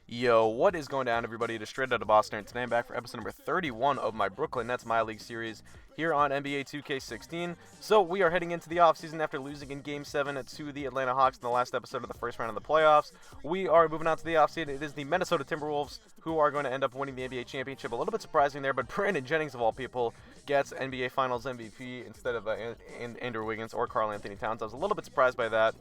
Yo, what is going down, everybody? It is Straight Out of Boston, and today I'm back for episode number 31 of my Brooklyn Nets MyLeague series here on NBA 2K16. So we are heading into the offseason after losing in Game 7 to the Atlanta Hawks in the last episode of the first round of the playoffs. We are moving on to the offseason. It is the Minnesota Timberwolves who are going to end up winning the NBA championship. A little bit surprising there, but Brandon Jennings, of all people, gets NBA Finals MVP instead of Andrew Wiggins or Karl Anthony Towns. I was a little bit surprised by that.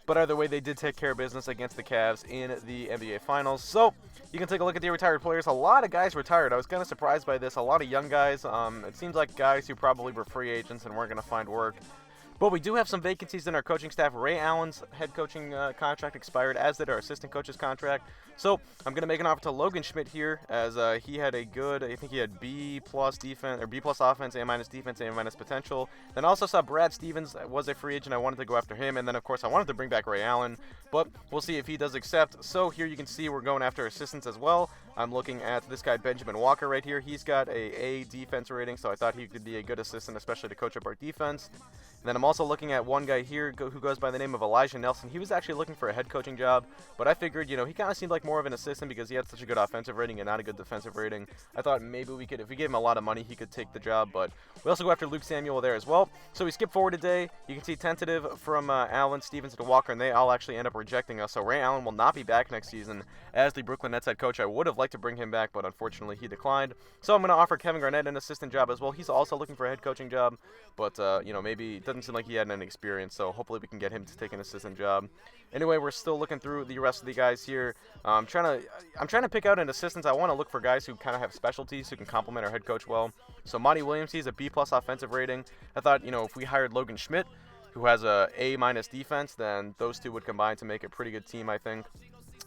But either way, they did take care of business against the Cavs in the NBA Finals. So you can take a look at the retired players. A lot of guys retired. I was kind of surprised by this. A lot of young guys. It seems like guys who probably were free agents and weren't going to find work. But we do have some vacancies in our coaching staff. Ray Allen's head coaching contract expired, as did our assistant coach's contract. So I'm going to make an offer to Logan Schmidt here, as he had a good, I think he had B plus defense, or B plus offense, A minus defense, A minus potential. Then I also saw Brad Stevens was a free agent. I wanted to go after him. And then, of course, I wanted to bring back Ray Allen. But we'll see if he does accept. So here you can see we're going after assistants as well. I'm looking at this guy, Benjamin Walker, right here. He's got a defense rating, so I thought he could be a good assistant, especially to coach up our defense. And then I'm also looking at one guy here who goes by the name of Elijah Nelson. He was actually looking for a head coaching job, but I figured, he kind of seemed like more of an assistant because he had such a good offensive rating and not a good defensive rating. I thought maybe we could, if we gave him a lot of money, he could take the job, but we also go after Luke Samuel there as well. So we skip forward today. You can see tentative from Allen, Stevens, to Walker, and they all actually end up rejecting us. So Ray Allen will not be back next season as the Brooklyn Nets head coach. I would have liked to bring him back, but unfortunately he declined. So I'm going to offer Kevin Garnett an assistant job as well. He's also looking for a head coaching job, but maybe it doesn't seem like he had any experience, so hopefully we can get him to take an assistant job. Anyway, we're still looking through the rest of the guys here. I'm trying to pick out an assistant. I want to look for guys who kind of have specialties who can complement our head coach well. So Monty Williams, he's a B plus offensive rating. I thought, if we hired Logan Schmidt, who has a A minus defense, then those two would combine to make a pretty good team, I think.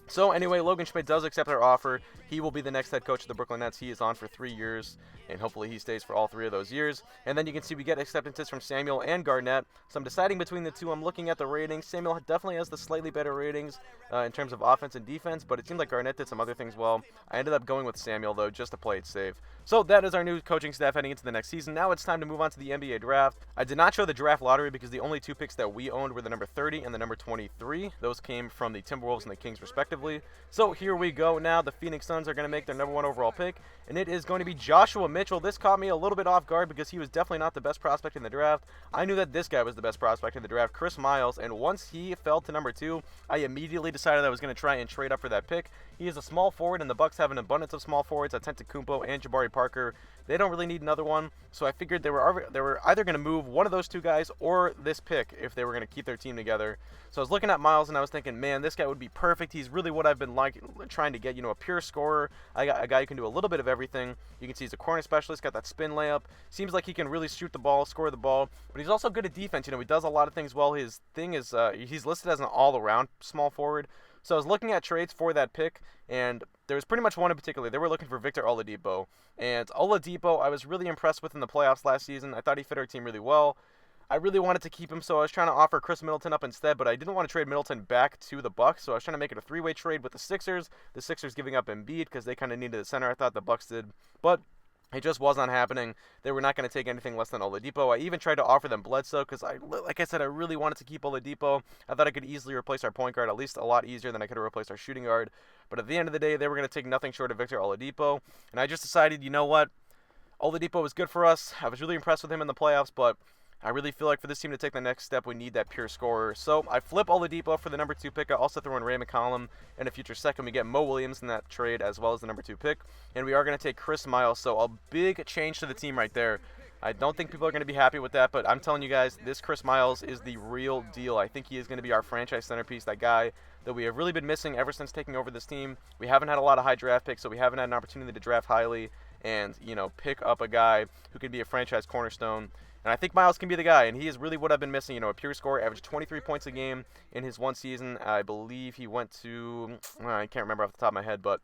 So anyway, Logan Schmidt does accept our offer. He will be the next head coach of the Brooklyn Nets. He is on for 3 years, and hopefully he stays for all 3 of those years. And then you can see we get acceptances from Samuel and Garnett. So I'm deciding between the two. I'm looking at the ratings. Samuel definitely has the slightly better ratings in terms of offense and defense, but it seemed like Garnett did some other things well. I ended up going with Samuel, though, just to play it safe. So that is our new coaching staff heading into the next season. Now it's time to move on to the NBA draft. I did not show the draft lottery because the only 2 picks that we owned were the number 30 and the number 23. Those came from the Timberwolves and the Kings, respectively. So here we go now. The Phoenix Suns are going to make their number 1 overall pick, and it is going to be Joshua Mitchell. This caught me a little bit off guard because he was definitely not the best prospect in the draft. I knew that this guy was the best prospect in the draft, Chris Miles, and once he fell to number 2, I immediately decided I was going to try and trade up for that pick. He is a small forward, and the Bucks have an abundance of small forwards, Antetokounmpo and Jabari Parker. They don't really need another one, so I figured they were either going to move one of those 2 guys or this pick if they were going to keep their team together. So I was looking at Miles, and I was thinking, man, this guy would be perfect. He's really what I've been trying to get, a pure scorer, a guy who can do a little bit of everything. You can see he's a corner specialist, got that spin layup. Seems like he can really shoot the ball, score the ball, but he's also good at defense. He does a lot of things well. His thing is he's listed as an all-around small forward. So I was looking at trades for that pick, and there was pretty much one in particular. They were looking for Victor Oladipo. And Oladipo, I was really impressed with in the playoffs last season. I thought he fit our team really well. I really wanted to keep him, so I was trying to offer Chris Middleton up instead, but I didn't want to trade Middleton back to the Bucks, so I was trying to make it a 3-way trade with the Sixers. The Sixers giving up Embiid because they kind of needed a center. I thought the Bucks did, but it just was not happening. They were not going to take anything less than Oladipo. I even tried to offer them Bledsoe because, like I said, I really wanted to keep Oladipo. I thought I could easily replace our point guard, at least a lot easier than I could have replaced our shooting guard. But at the end of the day, they were going to take nothing short of Victor Oladipo. And I just decided, you know what? Oladipo was good for us. I was really impressed with him in the playoffs, but I really feel like for this team to take the next step, we need that pure scorer. So I flip Oladipo for the number 2 pick. I also throw in Ray McCollum in a future second. We get Mo Williams in that trade as well as the number 2 pick. And we are going to take Chris Miles. So a big change to the team right there. I don't think people are going to be happy with that, but I'm telling you guys, this Chris Miles is the real deal. I think he is going to be our franchise centerpiece, that guy that we have really been missing ever since taking over this team. We haven't had a lot of high draft picks, so we haven't had an opportunity to draft highly and, pick up a guy who could be a franchise cornerstone. And I think Miles can be the guy, and he is really what I've been missing. A pure scorer, averaged 23 points a game in his one season. I believe he went to, I can't remember off the top of my head, but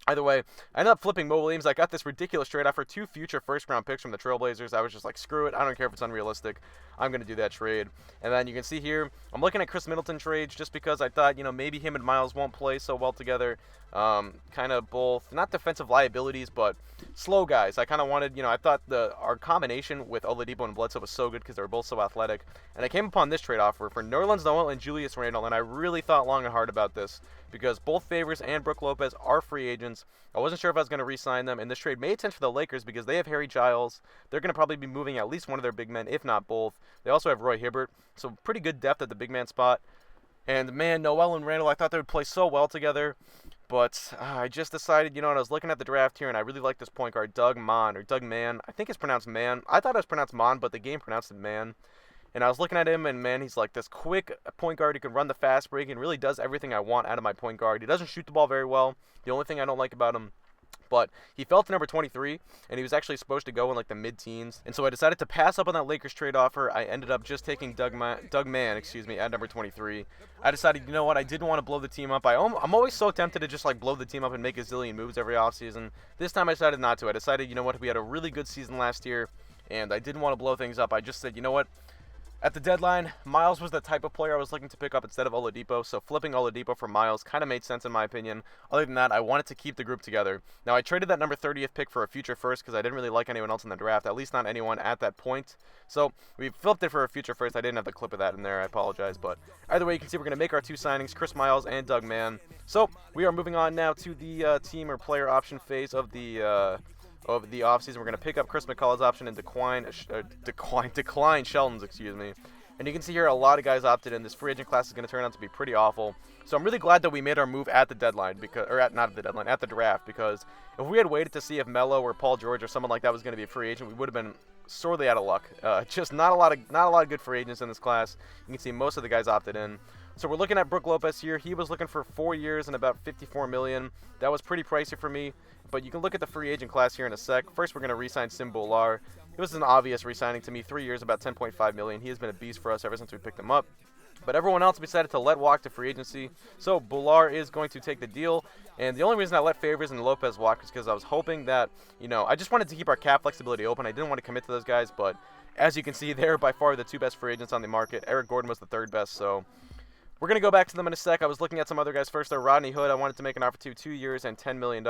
Either way, I ended up flipping Mo Williams. I got this ridiculous trade offer, 2 future first-round picks from the Trailblazers. I was just like, screw it. I don't care if it's unrealistic. I'm going to do that trade. And then you can see here, I'm looking at Chris Middleton trades just because I thought, maybe him and Miles won't play so well together. Kind of both, not defensive liabilities, but slow guys. I kind of wanted, I thought our combination with Oladipo and Bledsoe was so good because they were both so athletic. And I came upon this trade offer for Nerlens Noel and Julius Randle, and I really thought long and hard about this because both Favors and Brook Lopez are free agents. I wasn't sure if I was going to re-sign them, and this trade made sense for the Lakers because they have Harry Giles. They're going to probably be moving at least one of their big men, if not both. They also have Roy Hibbert, so pretty good depth at the big man spot. And, man, Noel and Randle, I thought they would play so well together. But I just decided, I was looking at the draft here, and I really like this point guard, Doug Mann. I think it's pronounced Man. I thought it was pronounced Mon, but the game pronounced it Man. And I was looking at him, and, man, he's like this quick point guard who can run the fast break and really does everything I want out of my point guard. He doesn't shoot the ball very well. The only thing I don't like about him, but he fell to number 23, and he was actually supposed to go in like the mid-teens. And so I decided to pass up on that Lakers trade offer. I ended up just taking Doug Mann, at number 23. I decided, you know what, I didn't want to blow the team up. I'm always so tempted to just like blow the team up and make a zillion moves every offseason. This time I decided not to. I decided, you know what, we had a really good season last year, and I didn't want to blow things up. I just said, you know what, at the deadline, Miles was the type of player I was looking to pick up instead of Oladipo, so flipping Oladipo for Miles kind of made sense in my opinion. Other than that, I wanted to keep the group together. Now, I traded that number 30th pick for a future first because I didn't really like anyone else in the draft, at least not anyone at that point. So we flipped it for a future first. I didn't have the clip of that in there. I apologize. But either way, you can see we're going to make our 2 signings, Chris Miles and Doug Mann. So we are moving on now to the team or player option phase of the offseason. We're going to pick up Chris McCullough's option and decline Shelton's, And you can see here a lot of guys opted in. This free agent class is going to turn out to be pretty awful. So I'm really glad that we made our move at the deadline, at the draft, because if we had waited to see if Melo or Paul George or someone like that was going to be a free agent, we would have been sorely out of luck. Just not a lot of good free agents in this class. You can see most of the guys opted in. So we're looking at Brook Lopez here. He was looking for 4 years and about $54 million. That was pretty pricey for me. But you can look at the free agent class here in a sec. First, we're going to re-sign Sim Bhullar. It was an obvious re-signing to me. 3 years, about $10.5 million. He has been a beast for us ever since we picked him up. But everyone else decided to let walk to free agency. So Bhullar is going to take the deal. And the only reason I let Favors and Lopez walk is because I was hoping that, I just wanted to keep our cap flexibility open. I didn't want to commit to those guys. But as you can see, they're by far the 2 best free agents on the market. Eric Gordon was the 3rd best, so we're going to go back to them in a sec. I was looking at some other guys first, though. Rodney Hood, I wanted to make an offer to 2 years and $10 million.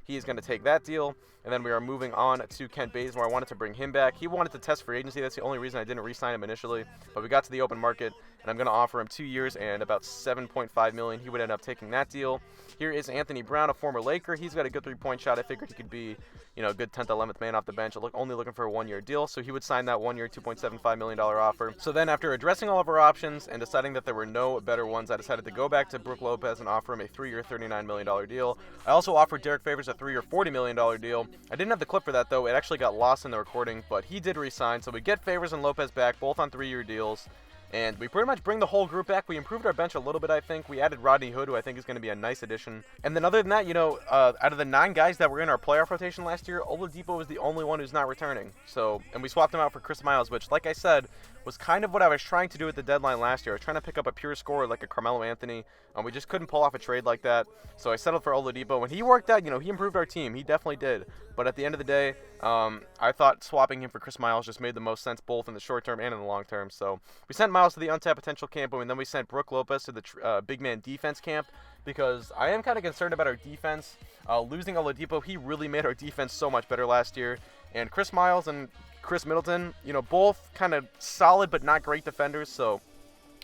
He is going to take that deal. And then we are moving on to Kent Bazemore. I wanted to bring him back. He wanted to test free agency. That's the only reason I didn't re-sign him initially. But we got to the open market, and I'm going to offer him 2 years and about $7.5 million. He would end up taking that deal. Here is Anthony Brown, a former Laker. He's got a good three-point shot. I figured he could be, a good 10th, 11th man off the bench, only looking for a 1-year deal. So he would sign that 1-year, $2.75 million offer. So then after addressing all of our options and deciding that there were no better ones, I decided to go back to Brook Lopez and offer him a 3-year, $39 million deal. I also offered Derek Favors a 3-year, $40 million deal. I didn't have the clip for that, though. It actually got lost in the recording, but he did re-sign. So we get Favors and Lopez back, both on 3-year deals. And we pretty much bring the whole group back. We improved our bench a little bit, I think. We added Rodney Hood, who I think is going to be a nice addition. And then other than that, out of the 9 guys that were in our playoff rotation last year, Oladipo was the only one who's not returning. So, and we swapped him out for Chris Miles, which, like I said, was kind of what I was trying to do at the deadline last year. I was trying to pick up a pure scorer like a Carmelo Anthony, and we just couldn't pull off a trade like that. So I settled for Oladipo. When he worked out, he improved our team. He definitely did. But at the end of the day, I thought swapping him for Chris Miles just made the most sense both in the short term and in the long term. So we sent Miles to the untapped potential camp, and then we sent Brook Lopez to the big man defense camp because I am kind of concerned about our defense. Losing Oladipo, he really made our defense so much better last year. And Chris Miles and Chris Middleton, both kind of solid but not great defenders. So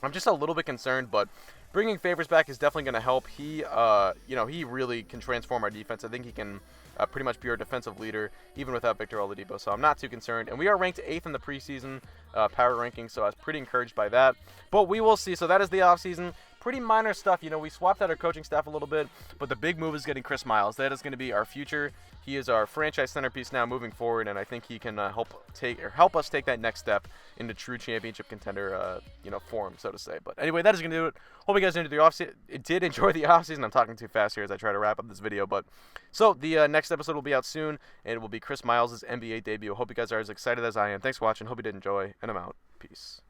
I'm just a little bit concerned, but bringing Favors back is definitely going to help. He really can transform our defense. I think he can pretty much be our defensive leader, even without Victor Oladipo. So I'm not too concerned. And we are ranked 8th in the preseason power ranking, so I was pretty encouraged by that. But we will see. So that is the offseason. Pretty minor stuff. We swapped out our coaching staff a little bit, but the big move is getting Chris Miles. That is going to be our future. He is our franchise centerpiece now moving forward, and I think he can help us take that next step into true championship contender, form, so to say. But anyway, that is going to do it. Hope you guys did enjoy the offseason. I'm talking too fast here as I try to wrap up this video. But so the next episode will be out soon, and it will be Chris Miles' NBA debut. Hope you guys are as excited as I am. Thanks for watching. Hope you did enjoy, and I'm out. Peace.